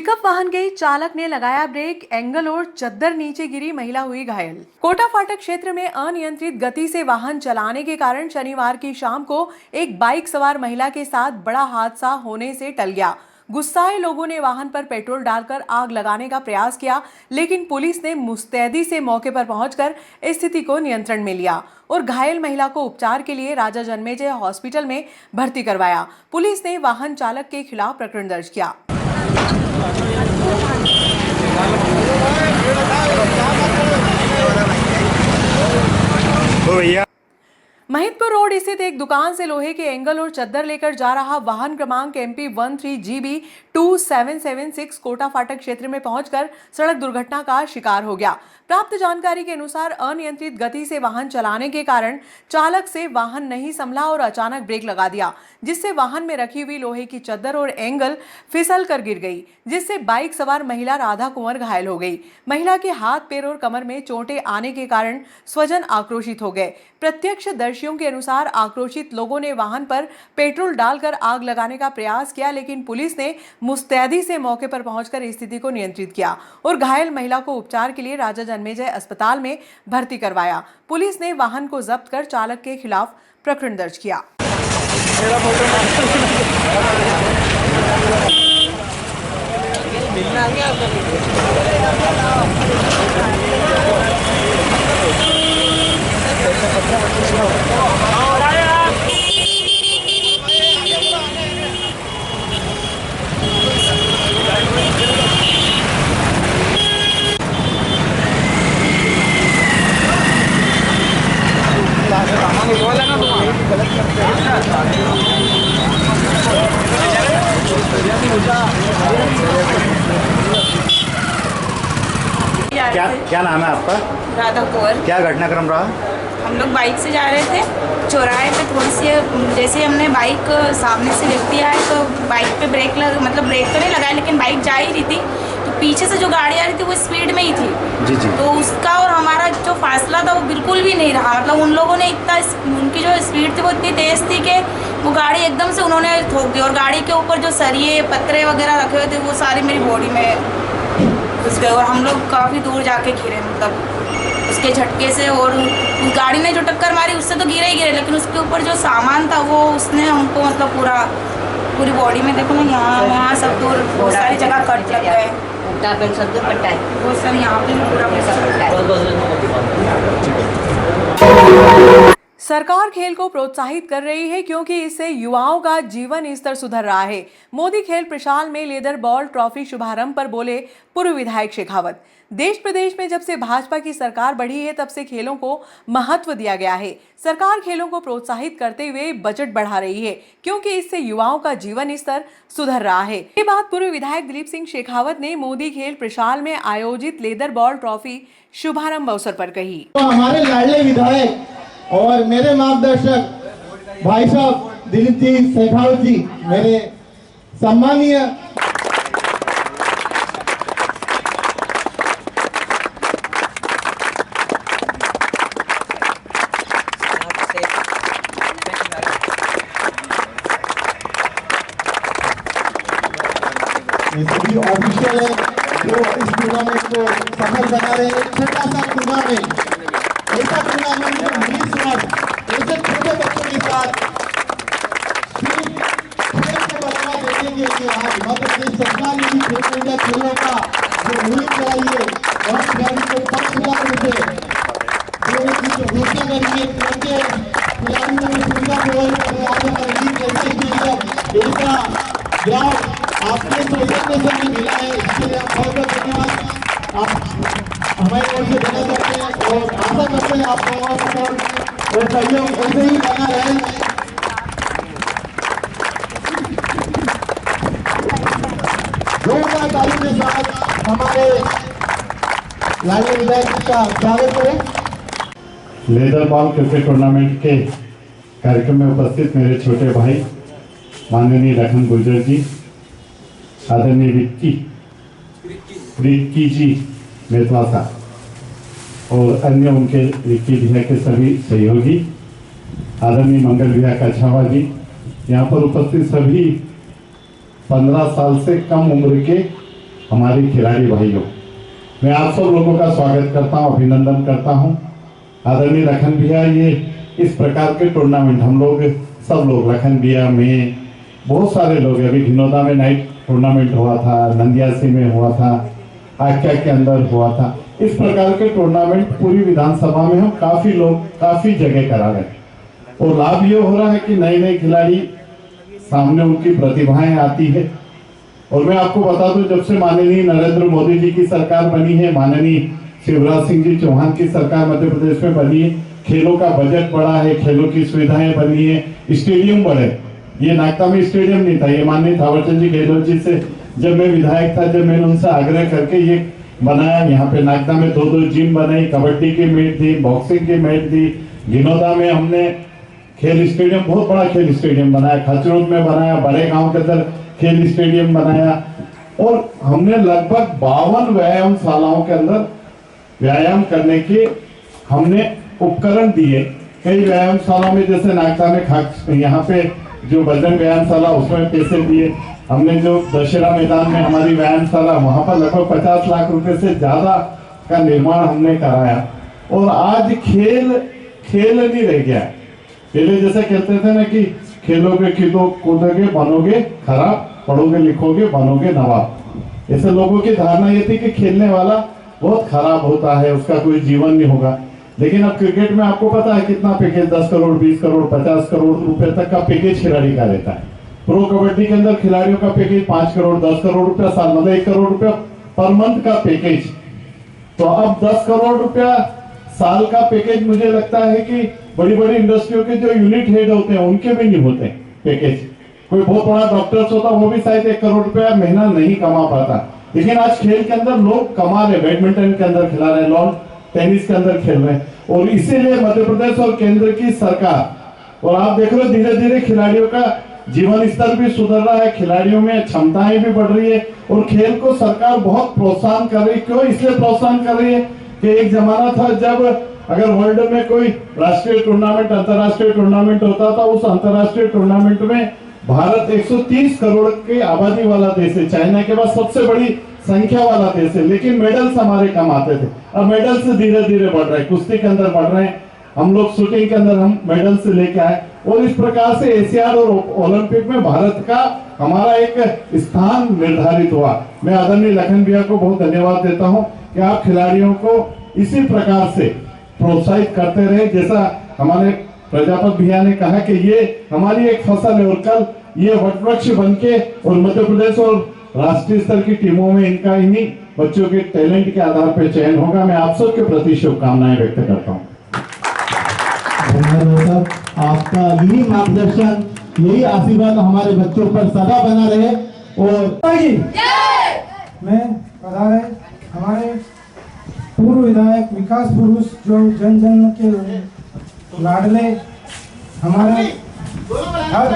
Pickup वाहन के चालक ने लगाया ब्रेक, एंगल और चद्दर नीचे गिरी, महिला हुई घायल। कोटा फाटक क्षेत्र में अनियंत्रित गति से वाहन चलाने के कारण शनिवार की शाम को एक बाइक सवार महिला के साथ बड़ा हादसा होने से टल गया। गुस्साए लोगों ने वाहन पर पेट्रोल डालकर आग लगाने का प्रयास किया, लेकिन पुलिस ने मुस्तैदी से मौके पर पहुंचकर स्थिति को नियंत्रण में लिया और घायल महिला को उपचार के लिए राजा जन्मेजय हॉस्पिटल में भर्ती करवाया। पुलिस ने वाहन चालक के खिलाफ प्रकरण दर्ज किया। महिदपुर रोड स्थित एक दुकान से लोहे के एंगल और चद्दर लेकर जा रहा वाहन क्रमांक MP 13GB 2776 कोटा फाटक क्षेत्र में पहुंचकर सड़क दुर्घटना का शिकार हो गया। प्राप्त जानकारी के अनुसार अनियंत्रित गति से वाहन चलाने के कारण चालक से वाहन नहीं संभला और अचानक ब्रेक लगा दिया, जिससे वाहन में रखी हुई लोहे की चद्दर और एंगल फिसल कर गिर गई, जिससे बाइक सवार महिला राधा कुंवर घायल हो गई। महिला के हाथ, पैर और कमर में चोटें आने के कारण स्वजन आक्रोशित हो गए। प्रत्यक्षदर्शियों के अनुसार आक्रोशित लोगों ने वाहन पर पेट्रोल डालकर आग लगाने का प्रयास किया, लेकिन पुलिस ने मुस्तैदी से मौके पर पहुंचकर स्थिति को नियंत्रित किया और घायल महिला को उपचार के लिए राजा जन्मेजय अस्पताल में भर्ती करवाया। पुलिस ने वाहन को जब्त कर चालक के खिलाफ प्रकरण दर्ज किया। क्या नाम है आपका? राधा कुंवर। क्या घटनाक्रम रहा? हम लोग बाइक से जा रहे थे, चौराहे पे थोड़ी सी जैसे हमने बाइक सामने से व्यक्ति आए तो बाइक पे ब्रेक ब्रेक तो नहीं लगाया, लेकिन बाइक जा ही रही थी तो पीछे से जो गाड़ी आ रही थी वो स्पीड में ही थी। जी जी। तो उसका और हमारा जो फासला था वो बिल्कुल भी नहीं रहा। मतलब उन लोगों ने उनकी जो स्पीड थी वो इतनी तेज़ थी कि वो गाड़ी एकदम से उन्होंने ठोक दी और गाड़ी के ऊपर जो सरिये पत्रे वगैरह रखे हुए थे वो सारी मेरी बॉडी में घुस गए और हम लोग काफ़ी दूर जाके गिरे। मतलब उसके झटके से, और उस गाड़ी ने जो टक्कर मारी उससे तो गिरे ही गिरे, लेकिन उसके ऊपर जो सामान था वो उसने हमको मतलब पूरी बॉडी में देखो ना, यहाँ वहाँ सब दूर बहुत सारी जगह कट लग गए। बहुत सारी यहाँ पे पूरा सरकार खेल को प्रोत्साहित कर रही है क्योंकि इससे युवाओं का जीवन स्तर सुधर रहा है। मोदी खेल प्रशाल में लेदर बॉल ट्रॉफी शुभारंभ पर बोले पूर्व विधायक शेखावत। देश प्रदेश में जब से भाजपा की सरकार बढ़ी है तब से खेलों को महत्व दिया गया है। सरकार खेलों को प्रोत्साहित करते हुए बजट बढ़ा रही है क्योंकि इससे युवाओं का जीवन स्तर सुधर रहा है। ये बात पूर्व विधायक दिलीप सिंह शेखावत ने मोदी खेल प्रशाल में आयोजित लेदर बॉल ट्रॉफी शुभारंभ अवसर पर कही। तो हमारे लाडले विधायक और मेरे मार्गदर्शक भाई साहब दिलीप जी शेखावत जी, मेरे सम्मानीय सभी ऑफिशियल है जो इस टूर्नामेंट को सफल बना रहे हैं। छोटा सा टूर्नामेंट, ऐसा टूर्नामेंट जो 20 वर्ष ऐसे छोटे बच्चों के साथ सिर्फ खेल को बढ़ावा देने के लिए आज मध्य प्रदेश सरकार ने भी खेलो इंडिया खेलों का जो मुहिम चलाई है और खिलाड़ी को 5 लाख रुपए देने की जो घोषणा करी है, तिरंगे खिलाड़ियों में सुविधा प्रोवाइड कर रहे हैं। ऐसा ग्राउंड आपने सौजन्य से मिला है, इसके लिए आप बहुत बहुत धन्यवाद आप हमारे ओर से देना चाहते हैं और आशा करते हैं आप लोगों का सपोर्ट और सहयोग ऐसे ही बना रहे। जोरदार ताली के साथ हमारे लाडले विधायक का स्वागत करें। लेदर बॉल क्रिकेट टूर्नामेंट के कार्यक्रम में उपस्थित मेरे छोटे भाई माननीय लखन गुर्जर जी, आदरणीय रिक्की जी मेहता साहब और अन्य उनके रिक्की भैया के सभी सहयोगी, आदरणीय मंगल भैया कछावा जी, यहाँ पर उपस्थित सभी 15 साल से कम उम्र के हमारे खिलाड़ी भाइयों, मैं आप सब लोगों का स्वागत करता हूं, अभिनंदन करता हूं। आदरणीय लखन भैया, ये इस प्रकार के टूर्नामेंट हम लोग सब लोग, लखन भैया में बहुत सारे लोग, अभी घिनौदा में नाइट टूर्नामेंट हुआ था, नंदियासी में हुआ था, आख्या के अंदर हुआ था। इस प्रकार के टूर्नामेंट पूरी विधानसभा में हम काफी लोग काफी जगह करा रहे हैं और लाभ ये हो रहा है कि नए नए खिलाड़ी सामने उनकी प्रतिभाएं आती है। और मैं आपको बता दूं, जब से माननीय नरेंद्र मोदी जी की सरकार बनी है, माननीय शिवराज सिंह जी चौहान की सरकार मध्य प्रदेश में बनी है, खेलों का बजट बढ़ा है, खेलों की सुविधाएं बनी है, स्टेडियम बढ़े। ये नागदा में स्टेडियम नहीं था, ये माननीय थावरचंद जी गहलोत जी से जब मैं विधायक था, जब मैंने उनसे आग्रह करके ये बनाया, यहाँ पे नागदा में 2-2 जिम बनाई, कबड्डी की मैच दी, बॉक्सिंग की मैच दी। घिनौदा में हमने खेल स्टेडियम, बहुत बड़ा खेल स्टेडियम बनाया, खचरोद में बनाया, बड़े गांव के अंदर खेल स्टेडियम बनाया और हमने लगभग 52 व्यायामशालाओं के अंदर व्यायाम करने के हमने उपकरण दिए। कई व्यायामशाला में जैसे नागदा में यहाँ पे जो बजरंग व्यायामशाला, उसमें पैसे दिए हमने। जो दशहरा मैदान में हमारी व्यायामशाला, वहां पर लगभग 50 लाख रुपए से ज्यादा का निर्माण हमने कराया। और आज खेल नहीं रह गया। पहले जैसे कहते थे ना कि खेलोगे कूदोगे बनोगे खराब, पढ़ोगे लिखोगे बनोगे नवाब। ऐसे लोगों की धारणा ये थी कि खेलने वाला बहुत खराब होता है, उसका कोई जीवन नहीं होगा। लेकिन अब क्रिकेट में आपको पता है कितना पैकेज, 10 करोड़ 20 करोड़ 50 करोड़ रुपए तक का पैकेज खिलाड़ी का रहता है। प्रो कबड्डी के अंदर खिलाड़ियों का पैकेज 5 करोड़ 10 करोड़ रुपया साल, मतलब 1 करोड़ रुपया पर मंथ का पैकेज। तो अब 10 करोड़ रुपया साल का पैकेज, मुझे लगता है कि बड़ी बड़ी इंडस्ट्रियों के जो यूनिट हेड होते हैं उनके भी नहीं होते पैकेज। कोई बहुत बड़ा डॉक्टर्स होता, वो भी शायद 1 करोड़ रुपया महीना नहीं कमा पाता। लेकिन आज खेल के अंदर लोग कमा रहे, बैडमिंटन के अंदर खिला रहे, लॉन टेनिस के अंदर खेल रहे हैं। और इसीलिए मध्य प्रदेश और केंद्र की सरकार, और आप देख रहे हो धीरे धीरे खिलाड़ियों का जीवन स्तर भी सुधर रहा है, खिलाड़ियों में क्षमताएं भी बढ़ रही है और खेल को सरकार बहुत प्रोत्साहन कर रही है। क्यों इसलिए प्रोत्साहन कर रही है कि एक जमाना था जब अगर वर्ल्ड में कोई राष्ट्रीय टूर्नामेंट, अंतर्राष्ट्रीय टूर्नामेंट होता था, उस अंतर्राष्ट्रीय टूर्नामेंट में भारत 130 करोड़ की आबादी वाला देश है, चाइना के बाद सबसे बड़ी संख्या वाला देश है, लेकिन मेडल्स हमारे कम आते थे। अब मेडल्स धीरे धीरे बढ़ रहे हैं, कुश्ती के अंदर बढ़ रहे हैं, हम लोग शूटिंग के अंदर हम मेडल से लेके आए। और इस प्रकार से एशियाड और ओलंपिक में भारत का हमारा एक स्थान निर्धारित हुआ। मैं आदरणीय लखन भैया को बहुत धन्यवाद देता हूं कि आप खिलाड़ियों को इसी प्रकार से प्रोत्साहित करते रहे। जैसा हमारे प्रजापत भैया ने कहा कि ये हमारी एक फसल है और कल ये वटवृक्ष बनके और मध्य प्रदेश और राष्ट्रीय स्तर की टीमों में इनका इन्हीं बच्चों के टैलेंट के आधार पर चयन होगा। मैं आप सबके प्रति शुभकामनाएं व्यक्त करता हूँ। धन्यवाद सर, आपका यही मार्गदर्शन, यही आशीर्वाद हमारे बच्चों पर सदा बना रहे। और मैं बता रहे हमारे पूर्व विधायक विकास पुरुष जो जन जन के लाडले, हमारे हर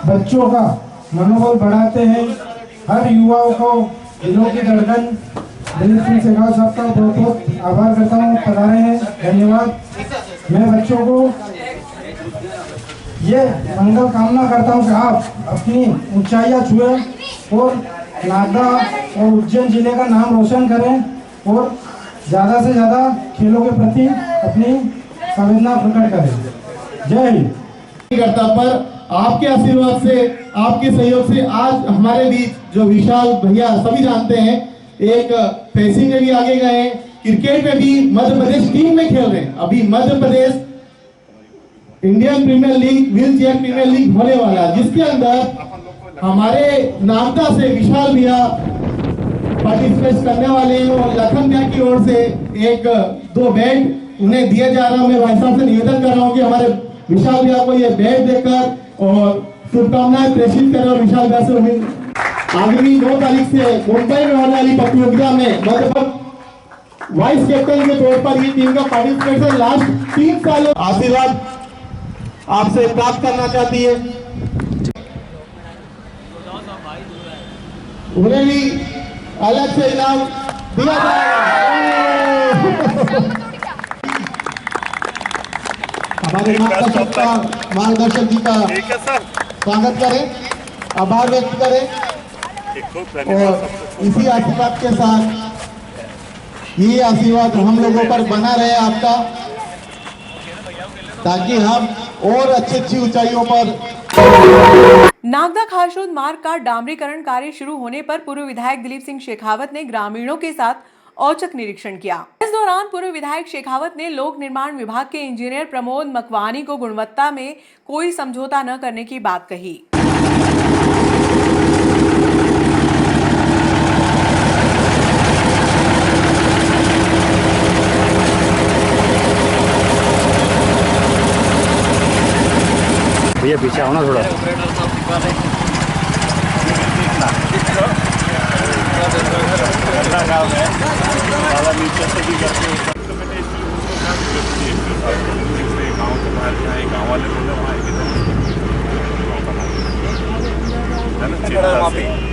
बच्चों का मनोबल बढ़ाते हैं, हर युवाओं को दिलों की धड़कन दिलीप सिंह सेगाव साहब का बहुत बहुत आभार करता हूँ, पधारे हैं, धन्यवाद। मैं बच्चों को ये मंगल कामना करता हूँ कि आप अपनी ऊंचाइयाँ छुए और नागदा और उज्जैन जिले का नाम रोशन करें और ज़्यादा से ज़्यादा खेलों के प्रति अपनी संवेदना प्रकट करें। जय हिंद। करता पर आपके आशीर्वाद से, आपके सहयोग से आज हमारे बीच जो विशाल भैया सभी जानते हैं, एक फेंसिंग में भी आगे गए, क्रिकेट में भी मध्य प्रदेश टीम में खेल रहे हैं। अभी Madhya Pradesh Indian premier league, wheel chair premier league होने वाला है, जिसके अंदर हमारे नागदा से विशाल भैया पार्टिसिपेट करने वाले हैं और लखन भैया की ओर से 1-2 बैट उन्हें दिया जा रहा है। मैं भाई साहब से निवेदन कर रहा हूँ कि हमारे विशाल भैया को ये बैट देकर और शुभकामनाएं प्रेषित करें। और विशाल भैया से आगामी 9 तारीख से मुंबई में होने वाली प्रतियोगिता में मतलब वाइस कैप्टन के तौर पर ये टीम का पार्टिसिपेशन लास्ट 3 साल आशीर्वाद आपसे प्राप्त करना चाहती है। उन्हें भी अलग से इनाम दिया जाएगा। हमारे मार्गदर्शक जी का स्वागत करें, आभार व्यक्त करें। और इसी आशीर्वाद के साथ ये आशीर्वाद हम लोगों पर बना रहे आपका, ताकि हम और अच्छी ऊंचाइयों पर। नागदा खारशोद मार्ग का डामरीकरण कार्य शुरू होने पर पूर्व विधायक दिलीप सिंह शेखावत ने ग्रामीणों के साथ औचक निरीक्षण किया। इस दौरान पूर्व विधायक शेखावत ने लोक निर्माण विभाग के इंजीनियर प्रमोद मकवानी को गुणवत्ता में कोई समझौता न करने की बात कही। भैया पीछे आओ ना थोड़ा।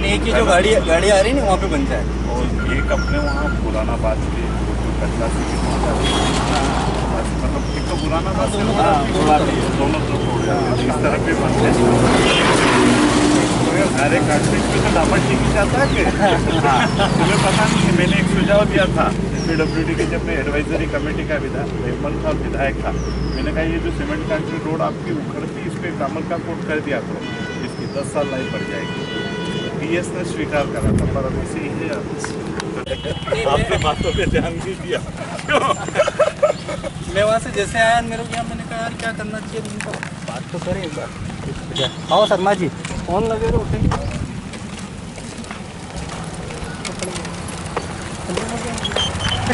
एक ही जो गाड़ी आ रही है वहाँ पे बनता है। और एक अपने वहाँ पुराना बात के कचरा मतलब एक तो पुराना बात दोनों तरफ हो गया, इस तरफ भी बनते अरे काटने की तो दामन ठीक ही जाता है कि हाँ मुझे पता नहीं। मैंने एक सुझाव दिया था PWD के, जब मैं एडवाइजरी कमेटी का विधायक था, मैंने कहा ये जो सीमेंट कंक्रीट रोड आपकी उखड़ती, इस पर डामर का कोट कर दिया करो, इसकी 10 साल लाइफ बढ़ जाएगी। PS ने स्वीकार करा था, पर अब इसे ही आपने बातों पे ध्यान नहीं दिया। मैं वहाँ से जैसे आया मेरे को मैंने कहा यार क्या करना चाहिए, उनको बात तो करें एक बार। आओ शर्मा जी, फोन लगे रहो, उठेंगे।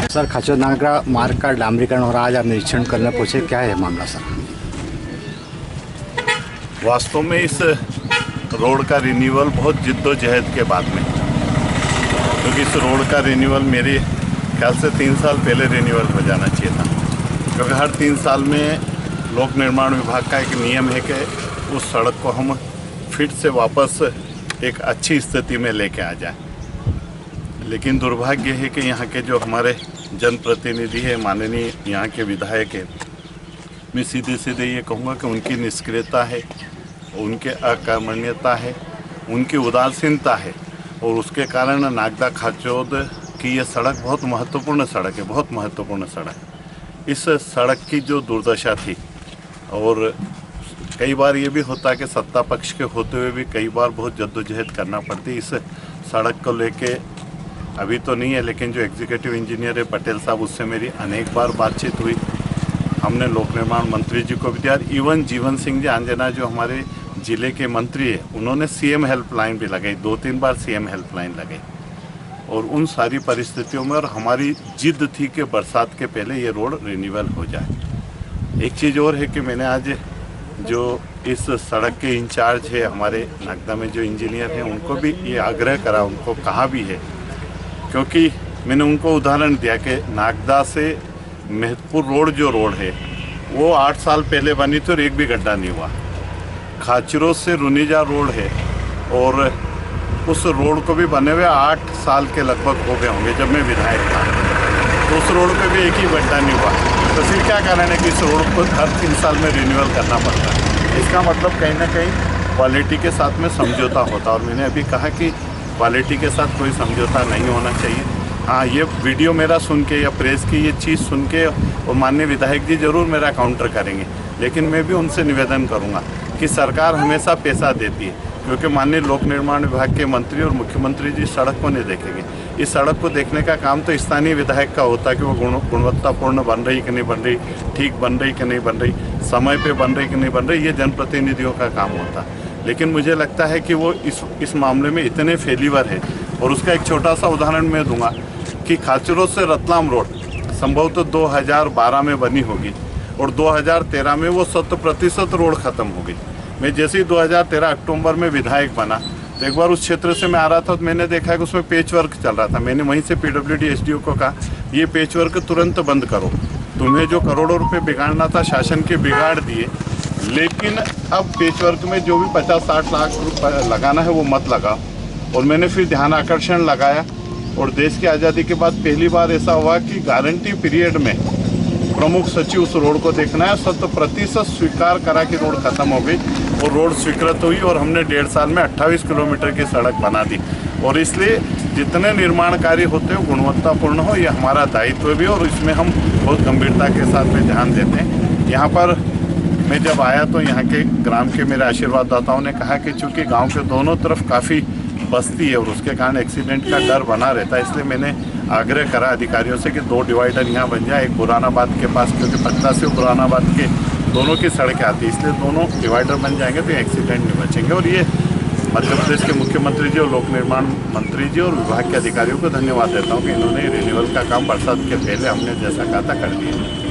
सर, खारशोद नागदा मार्ग का डामरीकरण हो रहा, आज आप निरीक्षण करने पहुंचे, क्या है मामला सर? वास्तव में इस रोड का रिन्यूअल बहुत जिद्दोजहद के बाद में, क्योंकि इस रोड का रिन्यूअल मेरे ख्याल से 3 साल पहले रिन्यूअल हो जाना चाहिए था, क्योंकि हर 3 साल में लोक निर्माण विभाग का एक नियम है कि उस सड़क को हम फिर से वापस एक अच्छी स्थिति में लेके आ जाए। लेकिन दुर्भाग्य है कि यहाँ के जो हमारे जनप्रतिनिधि है, माननीय यहाँ के विधायक है, मैं सीधे सीधे ये कहूँगा कि उनकी निष्क्रियता है, उनके अकर्मण्यता है, उनकी उदासीनता है, और उसके कारण नागदा खारशोद की ये सड़क बहुत महत्वपूर्ण सड़क है, बहुत महत्वपूर्ण सड़क। इस सड़क की जो दुर्दशा थी, और कई बार ये भी होता है कि सत्ता पक्ष के होते हुए भी कई बार बहुत जद्दोजहद करना पड़ती इस सड़क को लेके। अभी तो नहीं है, लेकिन जो एग्जीक्यूटिव इंजीनियर है पटेल साहब, उससे मेरी अनेक बार बातचीत हुई। हमने लोक निर्माण मंत्री जी को भी दिया, इवन जीवन सिंह जी आंजना जो हमारे ज़िले के मंत्री है, उन्होंने CM हेल्पलाइन भी लगाई, 2-3 बार CM हेल्पलाइन लगाई। और उन सारी परिस्थितियों में और हमारी जिद थी कि बरसात के पहले ये रोड रिन्यूअल हो जाए। एक चीज़ और है कि मैंने आज जो इस सड़क के इंचार्ज है हमारे नागदा में, जो इंजीनियर हैं, उनको भी ये आग्रह करा, उनको कहा भी है, क्योंकि मैंने उनको उदाहरण दिया कि नागदा से महतपुर रोड जो रोड है वो 8 साल पहले बनी थी और एक भी गड्ढा नहीं हुआ। खाचरों से रुनीजा रोड है और उस रोड को भी बने हुए 8 साल के लगभग हो गए होंगे जब मैं विधायक था, तो उस रोड पे भी एक ही गड्ढा नहीं हुआ। तो फिर क्या कारण है कि इस रोड को हर 3 साल में रिन्यूअल करना पड़ता है? इसका मतलब कहीं ना कहीं क्वालिटी के साथ में समझौता होता, और मैंने अभी कहा कि क्वालिटी के साथ कोई समझौता नहीं होना चाहिए। हाँ, ये वीडियो मेरा सुन के या प्रेस की ये चीज़ सुन के और माननीय विधायक जी ज़रूर मेरा काउंटर करेंगे, लेकिन मैं भी उनसे निवेदन करूँगा कि सरकार हमेशा पैसा देती है, क्योंकि माननीय लोक निर्माण विभाग के मंत्री और मुख्यमंत्री जी सड़क को नहीं देखेंगे। इस सड़क को देखने का काम तो स्थानीय विधायक का होता है कि वो गुणवत्तापूर्ण बन रही कि नहीं बन रही, ठीक बन रही कि नहीं बन रही, समय पे बन रही कि नहीं बन रही, ये जनप्रतिनिधियों का काम होता है। लेकिन मुझे लगता है कि वो इस मामले में इतने फेलिवर है। और उसका एक छोटा सा उदाहरण मैं दूंगा कि खाचरों से रतलाम रोड संभवतः 2012 में बनी होगी और 2013 में वो 100% रोड ख़त्म हो गई। मैं जैसे ही 2013 अक्टूबर में विधायक बना तो एक बार उस क्षेत्र से मैं आ रहा था, तो मैंने देखा कि उसमें पेच वर्क चल रहा था। मैंने वहीं से PWD SDO को कहा, ये पेच वर्क तुरंत बंद करो, तुम्हें जो करोड़ों रुपए बिगाड़ना था शासन के बिगाड़ दिए, लेकिन अब पेच वर्क में जो भी 50-60 लाख रुपये लगाना है वो मत लगाओ। और मैंने फिर ध्यान आकर्षण लगाया, और देश की आज़ादी के बाद पहली बार ऐसा हुआ कि गारंटी पीरियड में प्रमुख सचिव उस रोड को देखना है। 100% स्वीकार करा कि रोड खत्म हो गई और रोड स्वीकृत हुई और हमने 1.5 साल में 28 किलोमीटर की सड़क बना दी। और इसलिए जितने निर्माण कार्य होते हैं गुणवत्तापूर्ण हो, ये हमारा दायित्व भी, और इसमें हम बहुत गंभीरता के साथ में ध्यान देते हैं। यहाँ पर मैं जब आया तो यहाँ के ग्राम के मेरे आशीर्वाददाताओं ने कहा कि चूँकि गांव के दोनों तरफ काफ़ी बस्ती है और उसके कारण एक्सीडेंट का डर बना रहता है, इसलिए मैंने आग्रह करा अधिकारियों से कि 2 डिवाइडर यहाँ बन जाए, एक बुरानाबाद के पास, क्योंकि पटना से बुरानाबाद के दोनों की सड़कें आती है, इसलिए दोनों डिवाइडर बन जाएंगे तो एक्सीडेंट नहीं बचेंगे। और ये मध्य प्रदेश के मुख्यमंत्री जी और लोक निर्माण मंत्री जी और विभाग के अधिकारियों को धन्यवाद देता हूँ कि इन्होंने रिन्यूअल का काम बरसात के पहले हमने जैसा कहा था कर दिया।